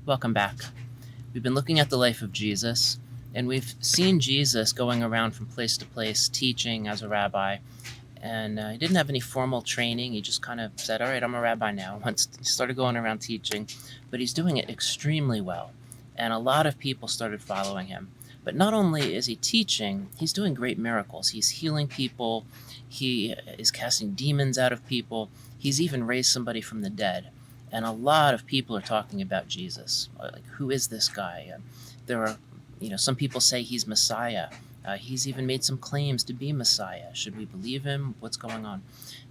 Welcome back. We've been looking at the life of Jesus, and we've seen Jesus going around from place to place teaching as a rabbi. And he didn't have any formal training. He just kind of said, all right, I'm a rabbi now. Once he started going around teaching, but he's doing it extremely well. And a lot of people started following him. But not only is he teaching, he's doing great miracles. He's healing people. He is casting demons out of people. He's even raised somebody from the dead. And a lot of people are talking about Jesus. Like, who is this guy? There are, some people say he's Messiah. He's even made some claims to be Messiah. Should we believe him? What's going on?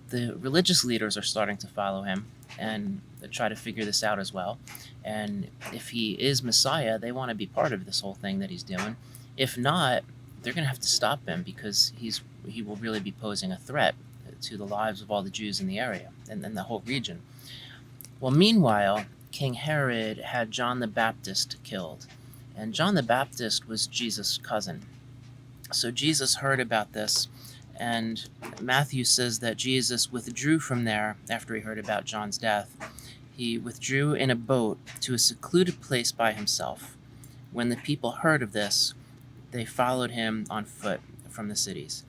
The religious leaders are starting to follow him and try to figure this out as well. And if he is Messiah, they want to be part of this whole thing that he's doing. If not, they're going to have to stop him because he will really be posing a threat to the lives of all the Jews in the area and the whole region. Well, meanwhile, King Herod had John the Baptist killed. And John the Baptist was Jesus' cousin. So Jesus heard about this, and Matthew says that Jesus withdrew from there after he heard about John's death. He withdrew in a boat to a secluded place by himself. When the people heard of this, they followed him on foot from the cities.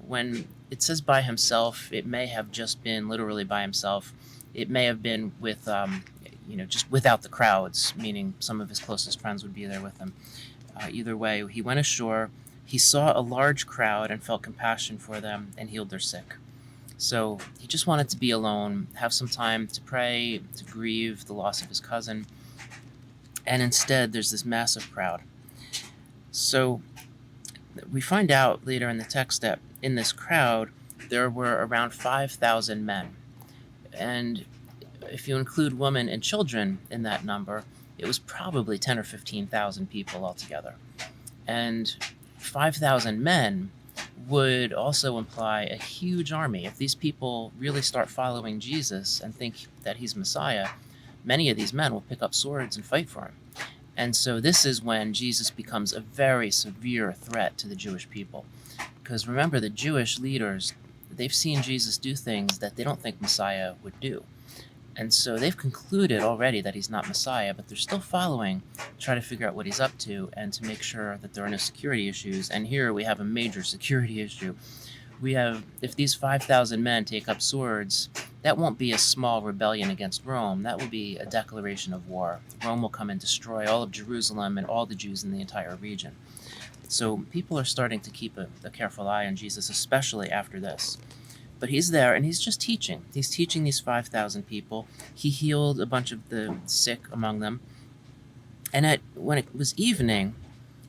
When it says by himself, it may have just been literally by himself. It may have been with, just without the crowds, meaning some of his closest friends would be there with him. Either way, he went ashore. He saw a large crowd and felt compassion for them and healed their sick. So he just wanted to be alone, have some time to pray, to grieve the loss of his cousin. And instead, there's this massive crowd. So we find out later in the text that in this crowd, there were around 5,000 men. And if you include women and children in that number, it was probably 10 or 15,000 people altogether. And 5,000 men would also imply a huge army. If these people really start following Jesus and think that he's Messiah, many of these men will pick up swords and fight for him. And so this is when Jesus becomes a very severe threat to the Jewish people. Because remember, the Jewish leaders, they've seen Jesus do things that they don't think Messiah would do. And so they've concluded already that he's not Messiah, but they're still following, trying to figure out what he's up to and to make sure that there are no security issues. And here we have a major security issue. If these 5,000 men take up swords, that won't be a small rebellion against Rome. That will be a declaration of war. Rome will come and destroy all of Jerusalem and all the Jews in the entire region. So people are starting to keep a careful eye on Jesus, especially after this. But he's there, and he's just teaching. He's teaching these 5,000 people. He healed a bunch of the sick among them. And when it was evening,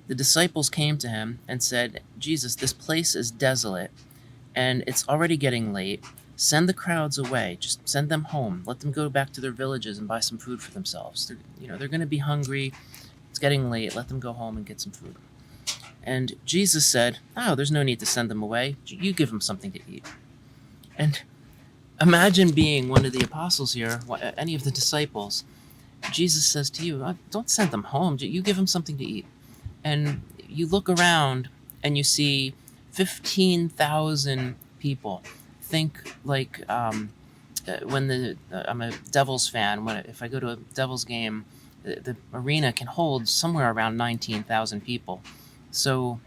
the disciples came to him and said, Jesus, this place is desolate, and it's already getting late. Send the crowds away. Just send them home. Let them go back to their villages and buy some food for themselves. They're going to be hungry. It's getting late. Let them go home and get some food. And Jesus said, there's no need to send them away. You give them something to eat. And imagine being one of the apostles here, any of the disciples. Jesus says to you, don't send them home. You give them something to eat. And you look around and you see 15,000 people. Think like when I'm a Devils fan. If I go to a Devils game, the arena can hold somewhere around 19,000 people. So,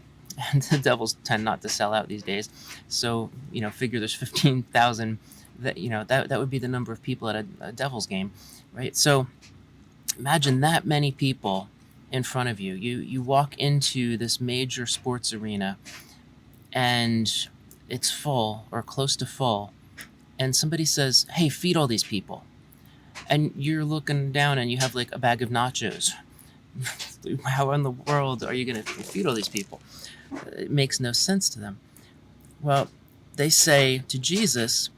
and the Devils tend not to sell out these days. So, figure there's 15,000. That would be the number of people at a Devils game, right? So, imagine that many people in front of you. You walk into this major sports arena, and it's full or close to full, and somebody says, "Hey, feed all these people," and you're looking down and you have like a bag of nachos. How in the world are you going to feed all these people? It makes no sense to them. Well, they say to Jesus,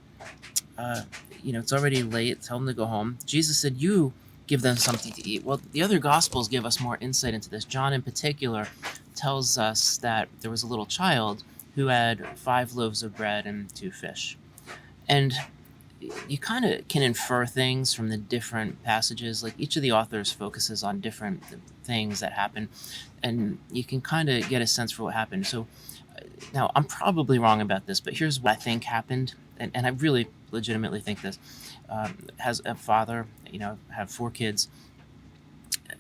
it's already late, tell them to go home. Jesus said, you give them something to eat. Well, the other Gospels give us more insight into this. John in particular tells us that there was a little child who had 5 loaves of bread and 2 fish. And you kind of can infer things from the different passages. Like each of the authors focuses on different things that happen, and you can kind of get a sense for what happened. So now I'm probably wrong about this, but here's what I think happened, and I really legitimately think this. Has a father, have 4 kids,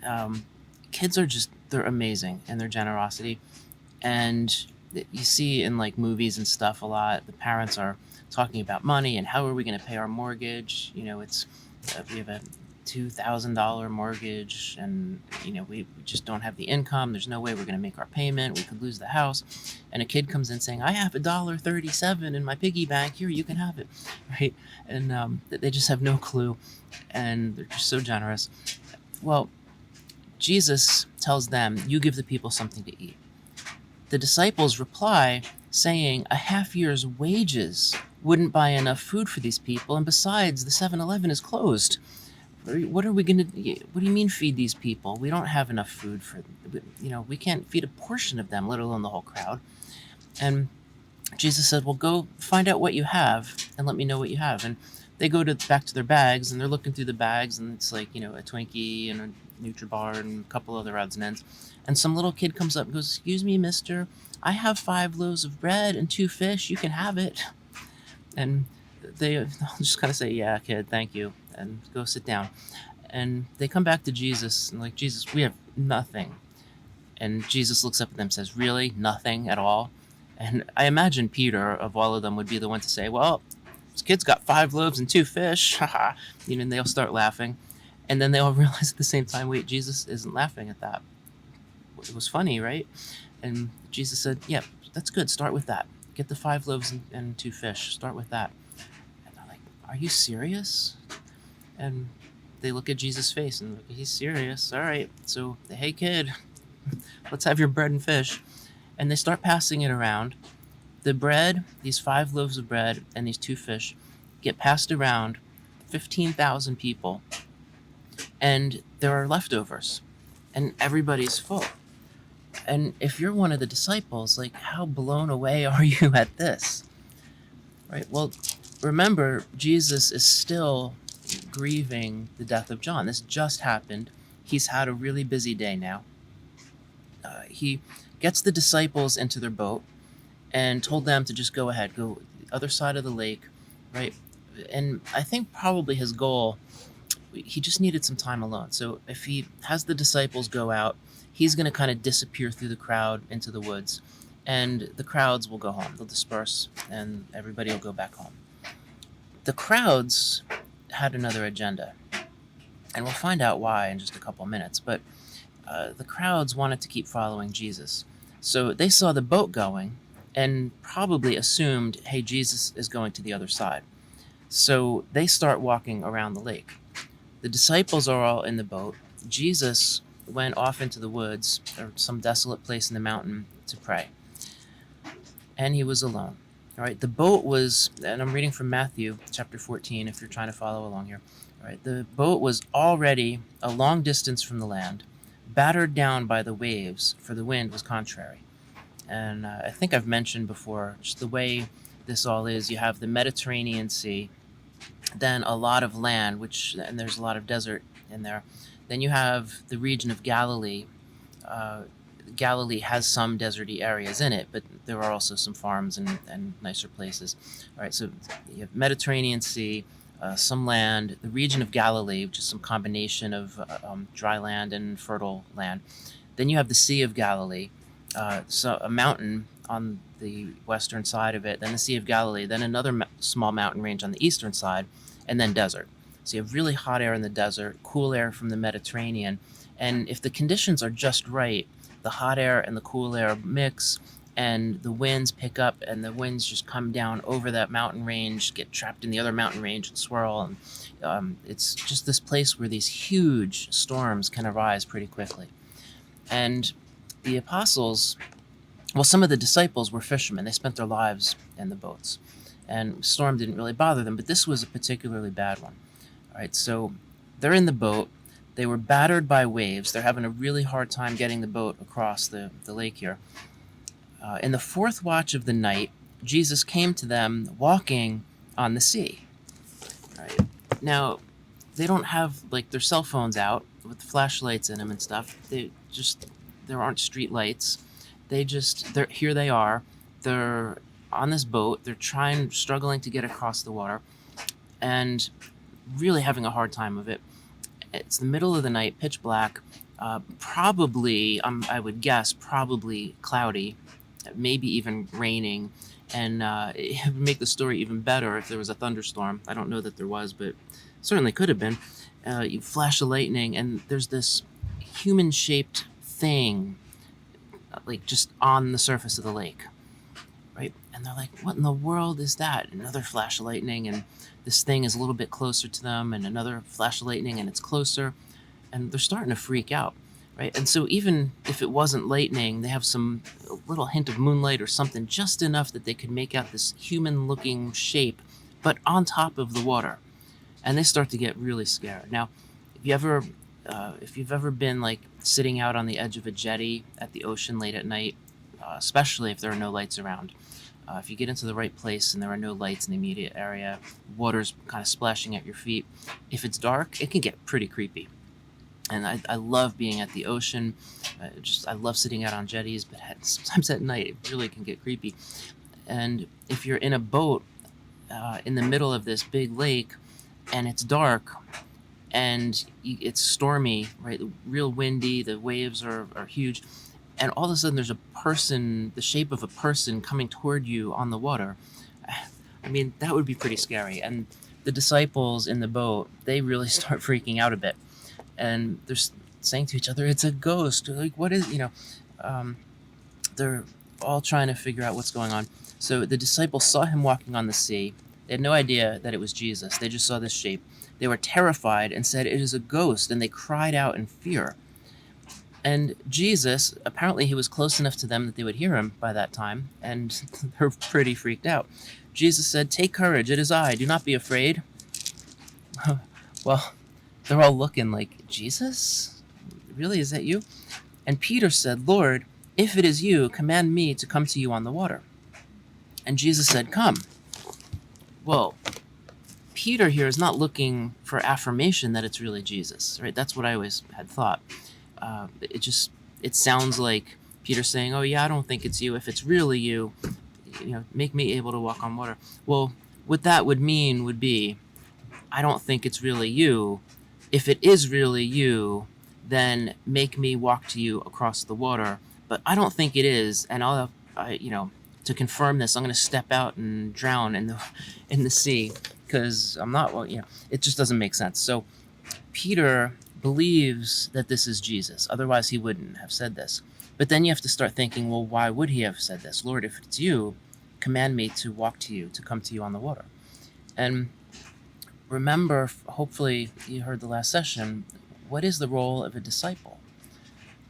Um, Kids are they're amazing in their generosity. And you see in like movies and stuff a lot, the parents are talking about money and how are we going to pay our mortgage. We have a $2,000 mortgage, and we just don't have the income. There's no way we're going to make our payment. We could lose the house. And a kid comes in saying, I have $1.37 in my piggy bank. Here, you can have it. Right. And they just have no clue, and they're just so generous. Well, Jesus tells them, you give the people something to eat. The disciples reply saying a half year's wages wouldn't buy enough food for these people, and besides, the 7-Eleven is closed. What are we going to, what do you mean feed these people? We don't have enough food for, we can't feed a portion of them, let alone the whole crowd. And Jesus said, well, go find out what you have and let me know what you have. And they go back to their bags, and they're looking through the bags, and it's like, a Twinkie and a Nutribar and a couple other odds and ends. And some little kid comes up and goes, excuse me, mister, I have 5 loaves of bread and 2 fish. You can have it. And they'll just kind of say, yeah, kid, thank you, and go sit down. And they come back to Jesus and like, Jesus, we have nothing. And Jesus looks up at them and says, really? Nothing at all? And I imagine Peter, of all of them, would be the one to say, well, this kid's got 5 loaves and 2 fish. And they'll start laughing. And then they all realize at the same time, wait, Jesus isn't laughing at that. It was funny, right? And Jesus said, yeah, that's good. Start with that. Get the 5 loaves and 2 fish. Start with that. And they're like, are you serious? And they look at Jesus' face and he's serious. All right. So, hey, kid, let's have your bread and fish. And they start passing it around. The bread, these 5 loaves of bread and these 2 fish, get passed around 15,000 people. And there are leftovers. And everybody's full. And if you're one of the disciples, like, how blown away are you at this? Right? Well, remember, Jesus is still grieving the death of John. This just happened. He's had a really busy day now. He gets the disciples into their boat and told them to just go ahead, go the other side of the lake, right? And I think probably his goal, he just needed some time alone. So if he has the disciples go out, he's going to kind of disappear through the crowd into the woods, and the crowds will go home. They'll disperse, and everybody will go back home. The crowds had another agenda, and we'll find out why in just a couple minutes, but the crowds wanted to keep following Jesus. So they saw the boat going and probably assumed, hey, Jesus is going to the other side. So they start walking around the lake. The disciples are all in the boat. Jesus went off into the woods or some desolate place in the mountain to pray. And he was alone. All right, the boat was, and I'm reading from Matthew chapter 14 if you're trying to follow along here. All right, the boat was already a long distance from the land, battered down by the waves, for the wind was contrary. And I think I've mentioned before just the way this all is. You have the Mediterranean Sea, then a lot of land, and there's a lot of desert in there. Then you have the region of Galilee. Galilee has some deserty areas in it, but there are also some farms and nicer places. All right, so you have Mediterranean Sea, some land, the region of Galilee, which is some combination of dry land and fertile land. Then you have the Sea of Galilee, so a mountain on the western side of it, then the Sea of Galilee, then another small mountain range on the eastern side, and then desert. So you have really hot air in the desert, cool air from the Mediterranean, and if the conditions are just right, the hot air and the cool air mix, and the winds pick up, and the winds just come down over that mountain range, get trapped in the other mountain range and swirl, and it's just this place where these huge storms can arise pretty quickly. And the apostles, well, some of the disciples were fishermen. They spent their lives in the boats, and storm didn't really bother them, but this was a particularly bad one. All right, so they're in the boat. They were battered by waves. They're having a really hard time getting the boat across the lake here. In the 4th watch of the night, Jesus came to them walking on the sea. All right. Now, they don't have like their cell phones out with flashlights in them and stuff. There aren't street lights. Here they are. They're on this boat. They're struggling to get across the water, and really having a hard time of it. It's the middle of the night, pitch black, Probably, I would guess, probably cloudy, maybe even raining. And it would make the story even better if there was a thunderstorm. I don't know that there was, but certainly could have been. You flash of lightning, and there's this human-shaped thing, like just on the surface of the lake, right? And they're like, "What in the world is that?" Another flash of lightning, and this thing is a little bit closer to them, and another flash of lightning, and it's closer, and they're starting to freak out, right? And so even if it wasn't lightning, they have some little hint of moonlight or something, just enough that they could make out this human-looking shape, but on top of the water, and they start to get really scared. Now, if you ever, if you've ever been like sitting out on the edge of a jetty at the ocean late at night, especially if there are no lights around, if you get into the right place and there are no lights in the immediate area, water's kind of splashing at your feet. If it's dark, it can get pretty creepy. And I love being at the ocean. I love sitting out on jetties, but sometimes at night it really can get creepy. And if you're in a boat in the middle of this big lake and it's dark and it's stormy, right? Real windy, the waves are huge, and all of a sudden there's a person, the shape of a person coming toward you on the water. I mean, that would be pretty scary. And the disciples in the boat, they really start freaking out a bit. And they're saying to each other, "It's a ghost." Like, what is, they're all trying to figure out what's going on. So the disciples saw him walking on the sea. They had no idea that it was Jesus. They just saw this shape. They were terrified and said, "It is a ghost," and they cried out in fear. And Jesus, apparently he was close enough to them that they would hear him by that time, and they're pretty freaked out. Jesus said, "Take courage, it is I, do not be afraid." Well, they're all looking like, "Jesus? Really, is that you?" And Peter said, "Lord, if it is you, command me to come to you on the water." And Jesus said, "Come." Well, Peter here is not looking for affirmation that it's really Jesus, right? That's what I always had thought. It sounds like Peter saying, "Oh yeah, I don't think it's you. If it's really you, make me able to walk on water." Well, what that would mean would be, "I don't think it's really you. If it is really you, then make me walk to you across the water. But I don't think it is, and to confirm this, I'm going to step out and drown in the sea because I'm not. Well, it just doesn't make sense." So Peter believes that this is Jesus. Otherwise, he wouldn't have said this. But then you have to start thinking, well, why would he have said this? "Lord, if it's you, command me to walk to you, to come to you on the water." And remember, hopefully you heard the last session, what is the role of a disciple,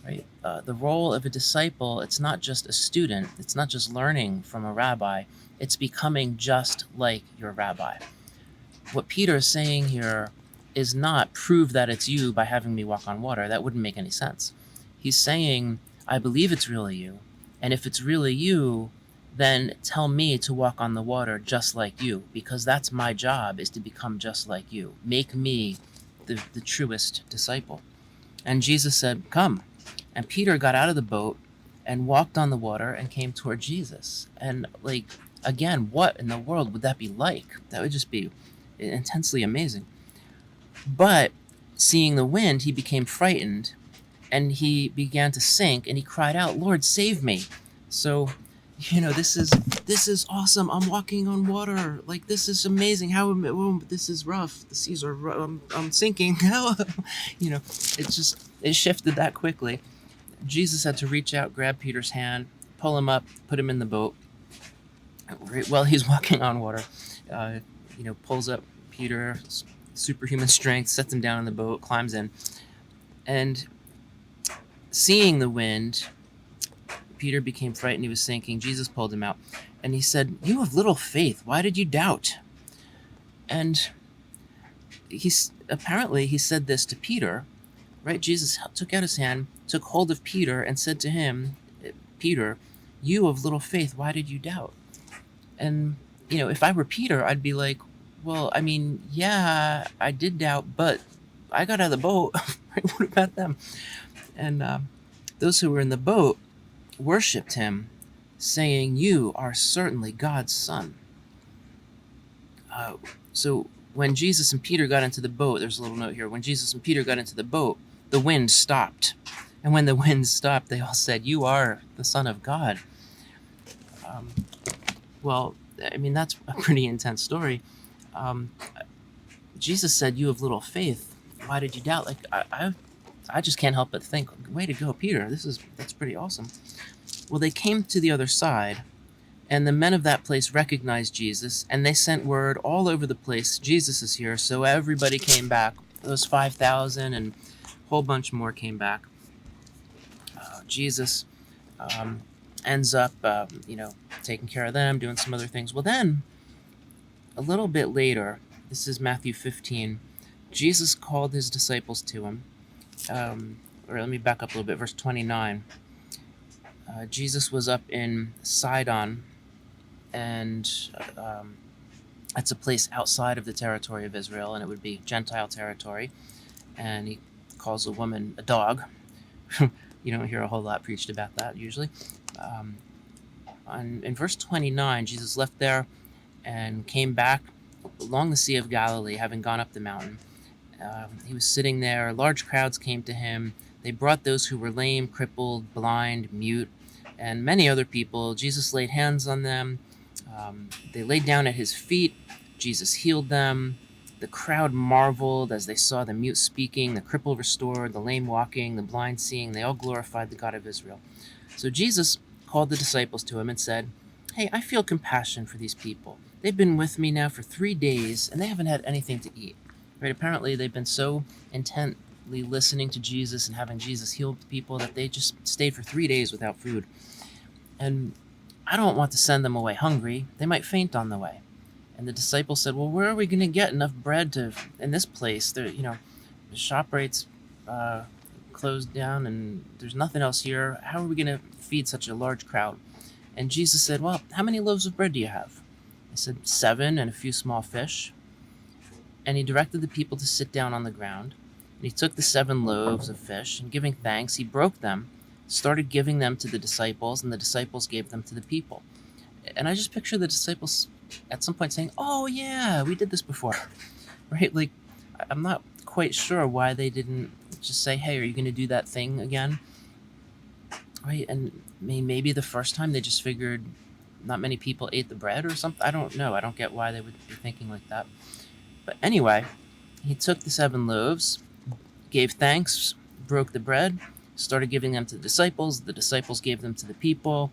right? The role of a disciple, it's not just a student, it's not just learning from a rabbi, it's becoming just like your rabbi. What Peter is saying here is not prove that it's you by having me walk on water. That wouldn't make any sense. He's saying, I believe it's really you, and if it's really you, then tell me to walk on the water just like you, because that's my job, is to become just like you. Make me the truest disciple. And Jesus said, "Come." And Peter got out of the boat and walked on the water and came toward Jesus. And again, what in the world would that be like? That would just be intensely amazing. But seeing the wind, he became frightened and he began to sink and he cried out, "Lord, save me." So this is awesome. I'm walking on water. Like, this is amazing. This is rough. The seas are rough. I'm sinking. It shifted that quickly. Jesus had to reach out, grab Peter's hand, pull him up, put him in the boat. While he's walking on water, pulls up Peter, superhuman strength, sets him down in the boat, climbs in, and seeing the wind, Peter became frightened. He was sinking. Jesus pulled him out, and he said, "You have little faith. Why did you doubt?" And he said this to Peter, right? Jesus took out his hand, took hold of Peter, and said to him, "Peter, you of little faith, why did you doubt?" And if I were Peter, I'd be like, "Well, I mean, yeah, I did doubt, but I got out of the boat. What about them?" And those who were in the boat worshipped him, saying, "You are certainly God's son." So when Jesus and Peter got into the boat, there's a little note here. When Jesus and Peter got into the boat, the wind stopped. And when the wind stopped, they all said, "You are the Son of God." Um, well, I mean, that's a pretty intense story. Um, Jesus said, "You have little faith. Why did you doubt?" Like, I just can't help but think, way to go, Peter. That's pretty awesome. Well, they came to the other side, and the men of that place recognized Jesus, and they sent word all over the place, "Jesus is here." So everybody came back. Those 5,000 and a whole bunch more came back. Jesus ends up, taking care of them, doing some other things. Well, then, a little bit later, this is Matthew 15, Jesus called his disciples to him. Or let me back up a little bit, verse 29. Jesus was up in Sidon, and that's a place outside of the territory of Israel, and it would be Gentile territory. And he calls a woman a dog. You don't hear a whole lot preached about that usually. In verse 29, Jesus left there and came back along the Sea of Galilee, having gone up the mountain. He was sitting there. Large crowds came to him. They brought those who were lame, crippled, blind, mute, and many other people. Jesus laid hands on them. They laid down at his feet. Jesus healed them. The crowd marveled as they saw the mute speaking, the crippled restored, the lame walking, the blind seeing. They all glorified the God of Israel. So Jesus called the disciples to him and said, "Hey, I feel compassion for these people. They've been with me now for 3 days, and they haven't had anything to eat." Right? Apparently, they've been so intently listening to Jesus and having Jesus heal people that they just stayed for 3 days without food. And I don't want to send them away hungry. They might faint on the way. And the disciples said, "Well, where are we going to get enough bread in this place? The ShopRite's closed down, and there's nothing else here. How are we going to feed such a large crowd?" And Jesus said, "Well, how many loaves of bread do you have?" They said, 7 and a few small fish. And he directed the people to sit down on the ground. And he took the 7 loaves of fish, and giving thanks, he broke them, started giving them to the disciples, and the disciples gave them to the people. And I just picture the disciples at some point saying, "Oh yeah, we did this before." Right? Like, I'm not quite sure why they didn't just say, "Hey, are you going to do that thing again?" Right? And maybe the first time they just figured not many people ate the bread or something. I don't know. I don't get why they would be thinking like that. But anyway, he took the 7 loaves, gave thanks, broke the bread, started giving them to the disciples gave them to the people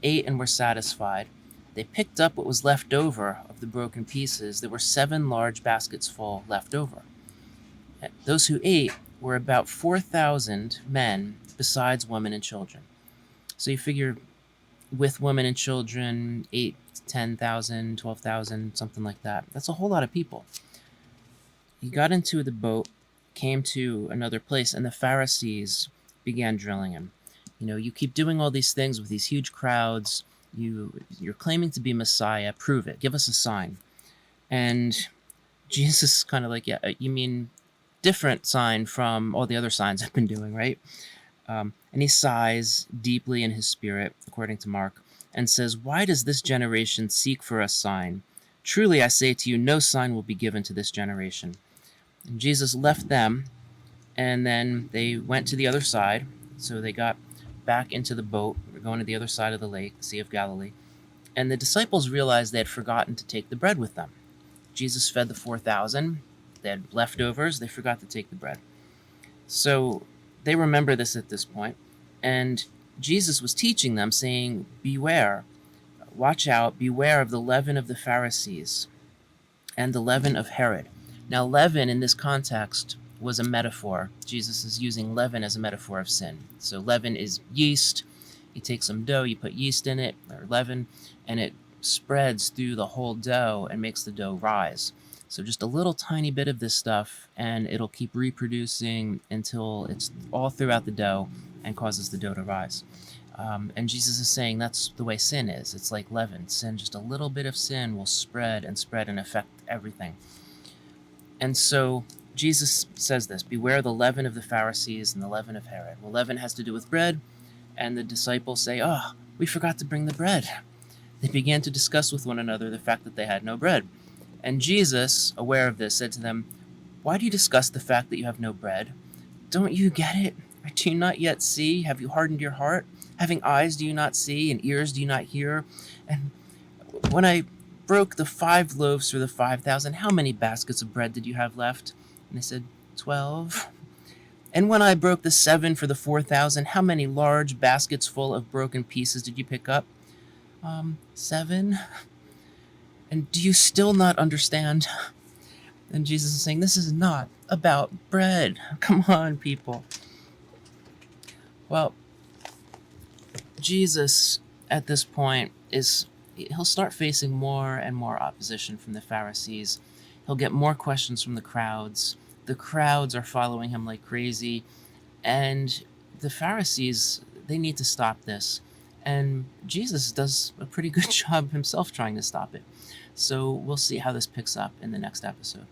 ate and were satisfied. They picked up what was left over of the broken pieces. There were 7 large baskets full left over. Those who ate were about 4,000 men, besides women and children. So you figure with women and children, 8 to 10,000, 12,000, something like that. That's a whole lot of people. He got into the boat, came to another place, and the Pharisees began drilling him. You keep doing all these things with these huge crowds. You're claiming to be Messiah. Prove it. Give us a sign. And Jesus is kind of like, "Yeah, you mean different sign from all the other signs I've been doing, right?" And he sighs deeply in his spirit, according to Mark, and says, "Why does this generation seek for a sign? Truly I say to you, no sign will be given to this generation." And Jesus left them, and then they went to the other side. So they got back into the boat. We're going to the other side of the lake, the Sea of Galilee. And the disciples realized they had forgotten to take the bread with them. Jesus fed the 4,000. They had leftovers. They forgot to take the bread. So they remember this at this point. And Jesus was teaching them, saying, "Beware, watch out, beware of the leaven of the Pharisees and the leaven of Herod." Now, leaven in this context was a metaphor. Jesus is using leaven as a metaphor of sin. So leaven is yeast. You take some dough, you put yeast in it, or leaven, and it spreads through the whole dough and makes the dough rise. So just a little tiny bit of this stuff, and it'll keep reproducing until it's all throughout the dough and causes the dough to rise. And Jesus is saying that's the way sin is. It's like leaven. Sin, just a little bit of sin will spread and affect everything. And so Jesus says this, "Beware the leaven of the Pharisees and the leaven of Herod." Well, leaven has to do with bread, and the disciples say, "Oh, we forgot to bring the bread." They began to discuss with one another the fact that they had no bread. And Jesus, aware of this, said to them, "Why do you discuss the fact that you have no bread? Don't you get it? Do you not yet see? Have you hardened your heart? Having eyes, do you not see? And ears, do you not hear? And when I broke the 5 loaves for the 5,000, how many baskets of bread did you have left? And they said, 12. And when I broke the 7 for the 4,000, how many large baskets full of broken pieces did you pick up? 7. And do you still not understand? And Jesus is saying, this is not about bread. Come on, people. Well, Jesus, at this point, he'll start facing more and more opposition from the Pharisees. He'll get more questions from the crowds. The crowds are following him like crazy. And the Pharisees, they need to stop this. And Jesus does a pretty good job himself trying to stop it. So we'll see how this picks up in the next episode.